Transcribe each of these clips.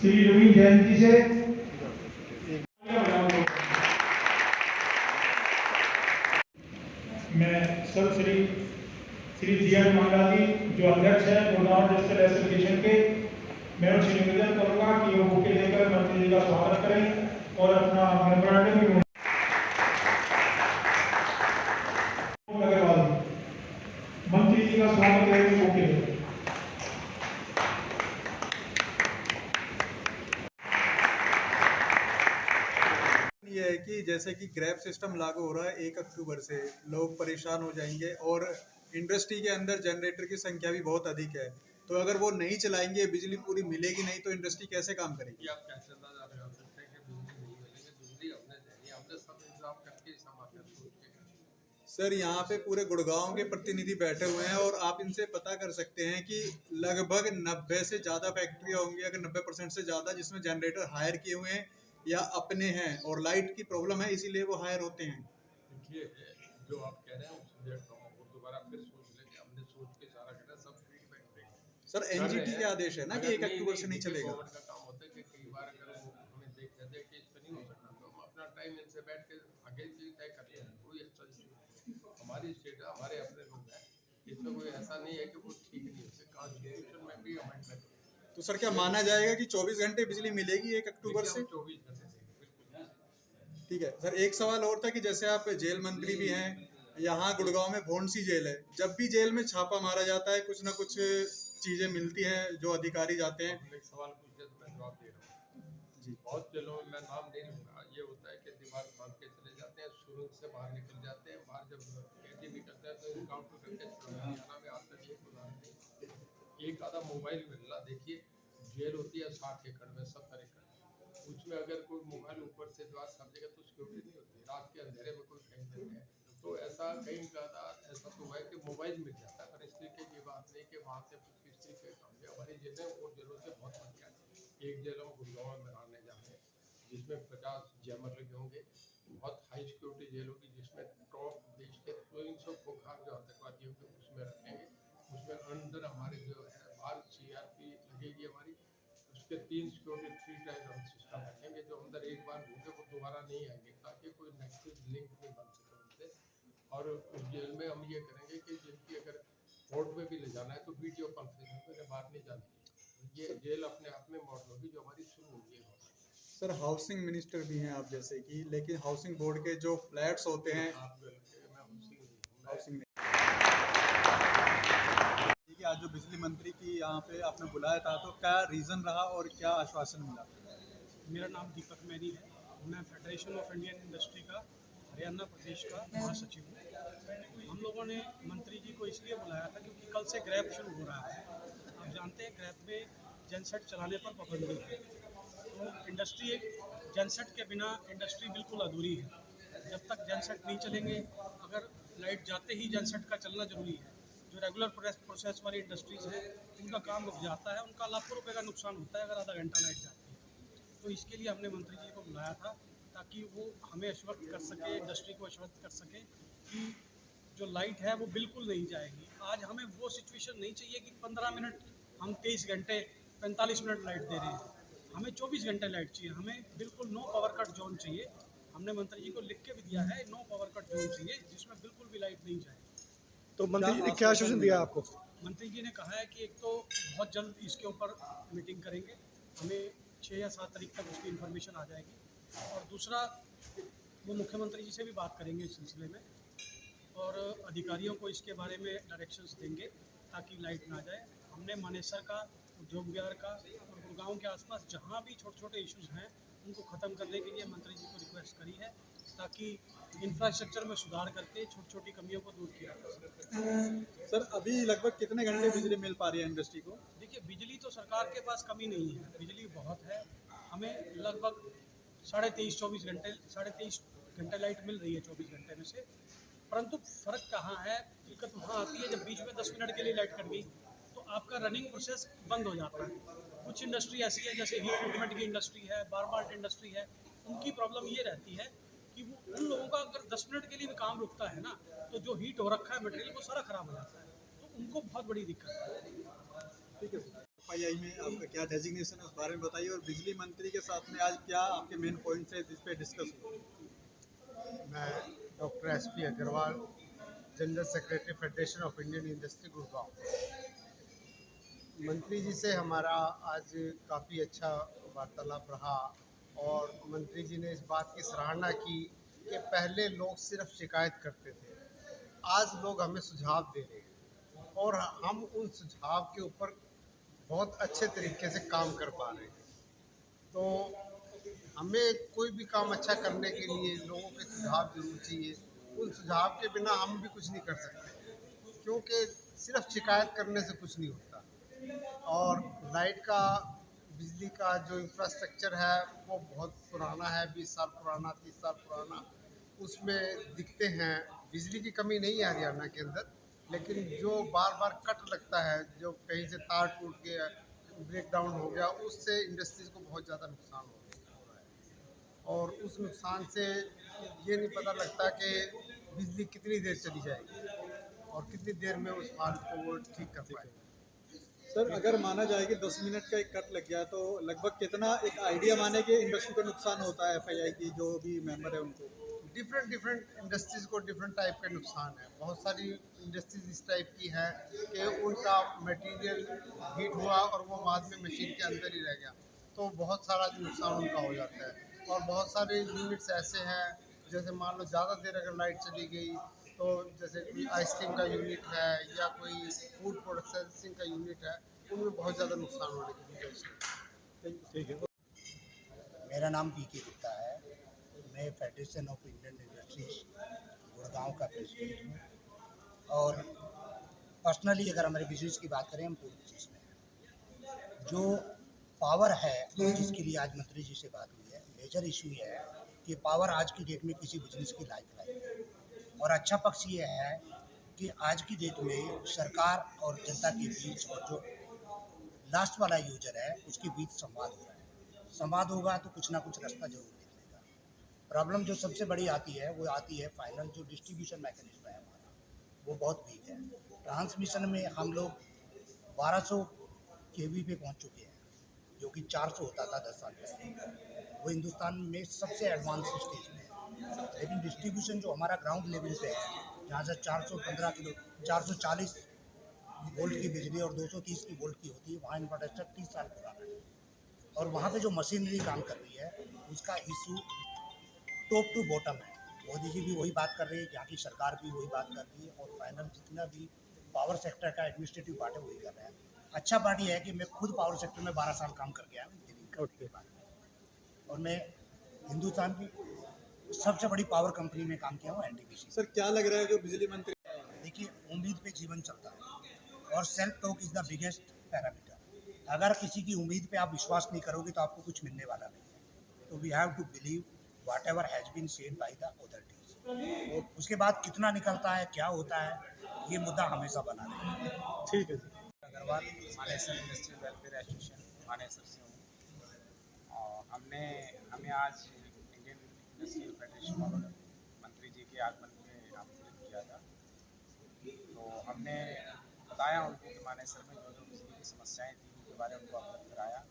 श्री रवि जैन जी से मैं Shri G N Mangla जी जो अध्यक्ष है गुड़गांव डिस्ट्रिक्ट एसोसिएशन के, मैं उनसे निवेदन करूंगा कि वो बुके लेकर मंत्री जी का स्वागत करें और अपना मेमोरेंडम भी अग्रवाल मंत्री जी का स्वागत करें बुके लेकर। ये है कि जैसे कि ग्रैब सिस्टम लागू हो रहा है 1 अक्टूबर से, लोग परेशान हो जाएंगे और इंडस्ट्री के अंदर जनरेटर की संख्या भी बहुत अधिक है, तो अगर वो नहीं चलाएंगे, बिजली पूरी मिलेगी नहीं, तो इंडस्ट्री कैसे काम करेगी? आप कैसे अंदाजा लगा सकते हैं कि बिजली नहीं मिलेगी? बिजली हमने देनी है, हमने सब इंतजाम करके सामान सोच के करना। सर, यहाँ पे पूरे गुड़गांव के प्रतिनिधि बैठे हुए हैं और आप इनसे पता कर सकते हैं कि लगभग 90 से ज़्यादा फैक्ट्रियाँ होंगी, अगर 90% से ज़्यादा, जिसमें जनरेटर हायर किए हुए हैं या अपने हैं, और लाइट की प्रॉब्लम है इसीलिए वो हायर होते हैं। देखिए, जो आप कह रहे हैं उस सब्जेक्ट को दोबारा फिर सोच लेंगे, हमने सोच के सारा करा, सब फीडबैक देंगे। सर, एनजीटी के आदेश है ना कि 1 अक्टूबर से नहीं चलेगा। गवर्नमेंट का काम होता है कि कई बार अगर वो हमें देख कहते हैं कि इस पर नहीं हो सकता, तो हम अपना टाइम इनसे बैठ के आगे की तय करते हैं। कोई ऐसा इशू हमारी स्टेट है, हमारे अपने लोग हैं, इसमें कोई ऐसा नहीं है कि वो ठीक नहीं होते। कॉन्स्टिट्यूशन में भी अमेंडमेंट, तो सर, क्या माना जाएगा कि 24 घंटे बिजली मिलेगी 1 अक्टूबर से? 24 घंटे देंगे, बिल्कुल। ठीक है सर, एक सवाल और था कि जैसे आप जेल मंत्री भी हैं, यहाँ गुड़गांव में भोंडसी जेल है, जब भी जेल में छापा मारा जाता है कुछ ना कुछ चीजें मिलती हैं, जो अधिकारी जाते हैं। एक सवाल पूछे तो मैं जवाब दे रहा हूँ जी। बहुत जेलों में, मैं नाम नहीं लूँगा, ये होता है कि दीवार बांध के चले जाते हैं, सुरंग से बाहर निकल जाते हैं, बाहर जब कैदी निकलते हैं तो इनकाउंटर करके हरियाणा में आज तक एक उदाहरण नहीं। एक आधा मोबाइल मिलना, देखिए जेल होती है 60 एकड़ में, 70 एकड़, उसमें अगर कोई मोबाइल ऊपर से द्वार सब जगह तो सिक्योरिटी नहीं होती, रात के अंधेरे में कोई फेंक देते हैं, तो ऐसा कई ज़्यादा ऐसा तो है कि मोबाइल मिल जाता है। पर इसलिए कि ये बात नहीं कि वहाँ से कुछ किसी के काम है, हमारी जेलें और जेलों से बहुत बढ़िया है। एक जेल हम गुड़गांव में रहने जा रहे हैं जिसमें 50 जैमर लगे होंगे, बहुत हाई सिक्योरिटी जेल होगी जिसमें टॉप देश के 300 खोखार जो आतंकवादी होंगे उसमें रखेंगे। उसमें अंदर हमारे जो है बाहर सीआरपी लगेगी हमारी, उसके 3 सिक्योरिटी 3 टाइम सिस्टम रखेंगे, जो अंदर एक बार घूमे वो दोबारा नहीं आएंगे, ताकि कोई नेक्सट लिंक नहीं बन सके उनसे। और उस जेल में हम ये करेंगे कि जिनकी अगर कोर्ट में भी ले जाना है तो वीडियो कॉन्फ्रेंसिंग में बाहर नहीं जाने की। ये जेल अपने आप में मॉडल होगी जो हमारी शुरू होगी। सर, हाउसिंग मिनिस्टर भी हैं आप जैसे कि, लेकिन हाउसिंग बोर्ड के जो फ्लैट्स होते हैं, हाउसिंग आज जो बिजली मंत्री की यहाँ पे आपने बुलाया था, तो क्या रीज़न रहा और क्या आश्वासन मिला? मेरा नाम दीपक मैनी है, मैं फेडरेशन ऑफ इंडियन इंडस्ट्री का हरियाणा प्रदेश का महासचिव हूँ। हम लोगों ने मंत्री जी को इसलिए बुलाया था क्योंकि कल से ग्रैब शुरू हो रहा है। आप जानते हैं ग्रैब में जनसेट चलाने पर पाबंदी है, तो इंडस्ट्री जनसेट के बिना इंडस्ट्री बिल्कुल अधूरी है। जब तक जनसेट नहीं चलेंगे, अगर लाइट जाते ही जनसेट का चलना जरूरी है। जो रेगुलर प्रोसेस वाली इंडस्ट्रीज़ हैं उनका काम रुक जाता है, उनका लाखों रुपए का नुकसान होता है अगर आधा घंटा लाइट जाती है। तो इसके लिए हमने मंत्री जी को बुलाया था ताकि वो हमें आश्वस्त कर सके, इंडस्ट्री को आश्वस्त कर सके कि जो लाइट है वो बिल्कुल नहीं जाएगी। आज हमें वो सिचुएशन नहीं चाहिए कि 15 मिनट हम 23 घंटे 45 मिनट लाइट दे रहे हैं, हमें 24 घंटे लाइट चाहिए, हमें बिल्कुल नो पावर कट जोन चाहिए। हमने मंत्री जी को लिख के भी दिया है, नो पावर कट जोन चाहिए जिसमें बिल्कुल भी लाइट नहीं जाए। तो मंत्री जी ने क्या आश्वासन दिया आपको? मंत्री जी ने कहा है कि एक तो बहुत जल्द इसके ऊपर मीटिंग करेंगे, हमें 6 या 7 तारीख तक उसकी इन्फॉर्मेशन आ जाएगी, और दूसरा वो मुख्यमंत्री जी से भी बात करेंगे इस सिलसिले में और अधिकारियों को इसके बारे में डायरेक्शंस देंगे ताकि लाइट ना जाए। हमने मानेसर का, उद्योग विहार का और गुड़गांव के आसपास जहाँ भी छोटे छोटे इश्यूज़ हैं उनको ख़त्म करने के लिए मंत्री जी को रिक्वेस्ट करी है ताकि इंफ्रास्ट्रक्चर में सुधार करके छोटी छोटी कमियों को दूर किया जा सके। सर, अभी लगभग कितने घंटे बिजली मिल पा रही है इंडस्ट्री को? देखिए, बिजली तो सरकार के पास कमी नहीं है, बिजली बहुत है, हमें लगभग 23.5 घंटे लाइट मिल रही है 24 घंटे में से। परंतु फ़र्क कहाँ है, दिक्कत वहाँ आती है जब बीच में 10 मिनट के लिए लाइट कट गई तो आपका रनिंग प्रोसेस बंद हो जाता है। कुछ इंडस्ट्री ऐसी है जैसे हीट ट्रीटमेंट की इंडस्ट्री है, बार इंडस्ट्री है, उनकी प्रॉब्लम ये रहती है कि वो उन लोगों का अगर 10 मिनट के लिए भी काम रुकता है ना, तो जो हीट हो रखा है मटेरियल वो सारा ख़राब हो जाता है, तो उनको बहुत बड़ी दिक्कत है। ठीक है। एफआईआई में आपका क्या डेजिग्नेशन है उस बारे में बताइए, और बिजली मंत्री के साथ में आज क्या आपके मेन पॉइंट्स हैं जिस पे डिस्कस हुआ। मैं doctor SP Agarwal, general secretary federation of Indian industry Gurgaon. मंत्री जी से हमारा आज काफ़ी अच्छा वार्तालाप रहा और मंत्री जी ने इस बात की सराहना की कि पहले लोग सिर्फ शिकायत करते थे, आज लोग हमें सुझाव दे रहे हैं और हम उन सुझाव के ऊपर बहुत अच्छे तरीके से काम कर पा रहे हैं। तो हमें कोई भी काम अच्छा करने के लिए लोगों के सुझाव जरूर चाहिए। उन सुझाव के बिना हम भी कुछ नहीं कर सकते, क्योंकि सिर्फ शिकायत करने से कुछ नहीं होता। और लाइट का, बिजली का जो इंफ्रास्ट्रक्चर है वो बहुत पुराना है, 20 साल पुराना, 30 साल पुराना। उसमें दिखते हैं, बिजली की कमी नहीं है हरियाणा के अंदर, लेकिन जो बार बार कट लगता है, जो कहीं से तार टूट गया, ब्रेक डाउन हो गया, उससे इंडस्ट्रीज़ को बहुत ज़्यादा नुकसान हो रहा है। और उस नुकसान से ये नहीं पता लगता कि बिजली कितनी देर चली जाएगी और कितनी देर में उस हाल को वो ठीक कर पाएंगे। सर, अगर माना जाए कि 10 मिनट का एक कट लग गया तो लगभग कितना एक आइडिया माने कि इंडस्ट्री को नुकसान होता है, एफआईआई की जो भी मेंबर है उनको? डिफरेंट इंडस्ट्रीज़ को डिफरेंट टाइप के नुकसान है। बहुत सारी इंडस्ट्रीज इस टाइप की है कि उनका मटेरियल हीट हुआ और वो बाद में मशीन के अंदर ही रह गया, तो बहुत सारा नुकसान उनका हो जाता है। और बहुत सारे यूनिट्स ऐसे हैं, जैसे मान लो ज़्यादा देर अगर लाइट चली गई, तो जैसे कोई आइसक्रीम का यूनिट है या कोई फूड प्रोसेसिंग का यूनिट है, उनमें बहुत ज़्यादा नुकसान होने की गुंजाइश है। ठीक है। मेरा नाम PK गुप्ता है। मैं federation of Indian industries Gurgaon का प्रेसिडेंट हूँ। और पर्सनली अगर हमारे बिजनेस की बात करें, हम पूरे बिजनेस में हैं। जो पावर है जिसके लिए आज मंत्री जी से बात हुई है, मेजर इशू ये है कि पावर आज की डेट में किसी बिजनेस की लाइफ है। और अच्छा पक्ष ये है कि आज की डेट में सरकार और जनता के बीच और जो लास्ट वाला यूजर है उसके बीच संवाद हो रहा है। संवाद होगा तो कुछ ना कुछ रास्ता जरूर निकलेगा। प्रॉब्लम जो सबसे बड़ी आती है वो आती है फाइनल जो डिस्ट्रीब्यूशन मैकेनिज्म है हमारा, वो बहुत वीक है। ट्रांसमिशन में हम लोग 1200 kV पे पहुंच चुके हैं, जो कि 400 होता था 10 साल पहले। वो हिंदुस्तान में सबसे एडवांस स्टेज में है। लेकिन डिस्ट्रीब्यूशन जो हमारा ग्राउंड लेवल पे है, जहाँ से 415 किलो 440 वोल्ट की बिजली और 230 की वोल्ट की होती है, वहाँ इंफ्रास्ट्रक्चर 30 साल पुराना है। और वहाँ पे जो मशीनरी काम कर रही है उसका इशू टॉप टू बॉटम है। मोदी जी भी वही बात कर रहे हैं, यहाँ की सरकार भी वही बात कर रही है, और फाइनल जितना भी पावर सेक्टर का एडमिनिस्ट्रेटिव पार्ट है वही कर रहा है। अच्छा पार्ट ये है कि मैं खुद पावर सेक्टर में 12 साल काम करके आया हूँ इंजीनियरिंग करने के बाद, और मैं हिंदुस्तान की सबसे बड़ी पावर कंपनी में काम किया हूँ, NTPC। सर, क्या लग रहा है जो बिजली मंत्री? देखिए, उम्मीद पे जीवन चलता है और self talk is the biggest parameter. अगर किसी की उम्मीद पे आप विश्वास नहीं करोगे तो आपको कुछ मिलने वाला नहीं है। तो we have to believe whatever has been said by the authorities. और उसके बाद कितना निकलता है, क्या होता है, ये मुद्दा हमेशा बना रहेगा। ठीक है जी। Agarwal, Manesar industrial welfare association Manesar से हूँ। और हमें आज इंडियन इंडस्ट्रियल फेडरेशन और मंत्री जी के आगमन में आमंत्रित किया था। तो हमने बताया उनको कि मानेसर में जो बिजली की समस्याएं थी उनके बारे में उनको अवगत कराया।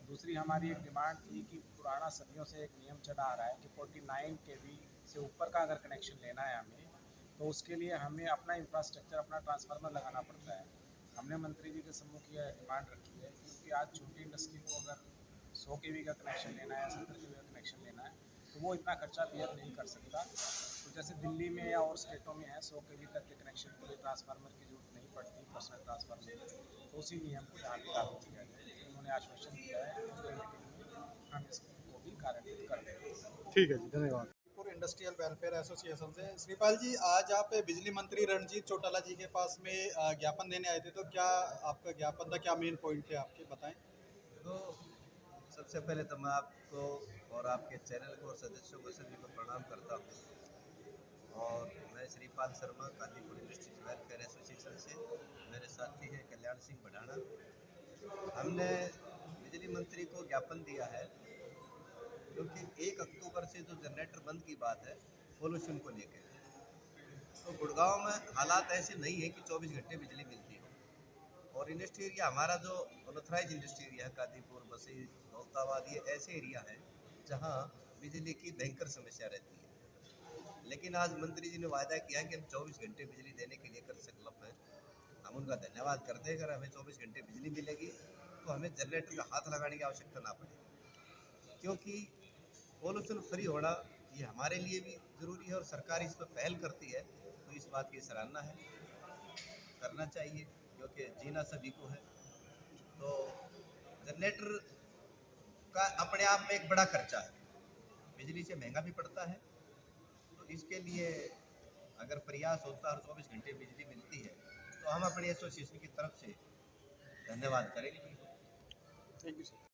दूसरी हमारी एक डिमांड थी कि पुराना सदियों से एक नियम चला आ रहा है कि 49 kV से ऊपर का अगर कनेक्शन लेना है हमें, तो उसके लिए हमें अपना इंफ्रास्ट्रक्चर, अपना ट्रांसफार्मर लगाना पड़ता है। हमने मंत्री जी के सम्मुख ये डिमांड रखी है क्योंकि आज छोटी इंडस्ट्री को अगर 100 kV का कनेक्शन लेना है, 70 kV का कनेक्शन लेना है, तो वो इतना खर्चा बियर नहीं कर सकता। तो जैसे दिल्ली में या और स्टेटों में है, 100 kV तक के कनेक्शन के लिए ट्रांसफार्मर की जरूरत नहीं पड़ती, पर्सनल ट्रांसफार्मर। तो उसी नियम को यहाँ पे लागू किया जाए। उन्होंने आश्वासन दिया है कि हम इसको भी कार्यान्वित कर देंगे। ठीक है जी, धन्यवाद। इंडस्ट्रियल वेलफेयर एसोसिएशन से श्रीपाल जी, आज आप बिजली मंत्री रणजीत चौटाला जी के पास में ज्ञापन देने आए थे, तो क्या आपका ज्ञापन था, क्या मेन पॉइंट थे आपके, बताएं। तो सबसे पहले तो मैं आपको और आपके चैनल को और सदस्यों को सभी को प्रणाम करता हूँ। और मैं Shripal Sharma, Kalipur industries welfare association से, मेरे साथी हैं कल्याण सिंह बढ़ाना। हमने बिजली मंत्री को ज्ञापन दिया है क्योंकि 1 अक्टूबर से जो जनरेटर बंद की बात है पोल्यूशन को लेकर, तो गुड़गांव में हालात ऐसे नहीं है कि 24 घंटे बिजली मिलती हो। और इंडस्ट्री एरिया हमारा जो अनऑथराइज इंडस्ट्री एरिया है, कादीपुर, बसी, दौलताबाद, ये ऐसे एरिया हैं जहाँ बिजली की भयंकर समस्या रहती है। लेकिन आज मंत्री जी ने वायदा किया कि हम 24 घंटे बिजली देने के लिए कर संकल्प हैं। हम उनका धन्यवाद करते हैं। अगर हमें 24 घंटे बिजली मिलेगी तो हमें जनरेटर का हाथ लगाने की आवश्यकता ना पड़े, क्योंकि पॉल्यूशन फ्री होना ये हमारे लिए भी ज़रूरी है और सरकार इस पर पहल करती है, तो इस बात की सराहना है, करना चाहिए, क्योंकि जीना सभी को है। तो जनरेटर का अपने आप में एक बड़ा खर्चा है, बिजली से महंगा भी पड़ता है। तो इसके लिए अगर प्रयास होता है और 24 घंटे बिजली मिलती है तो हम अपने एसोसिएशन की तरफ से धन्यवाद करेंगे। Thank you sir.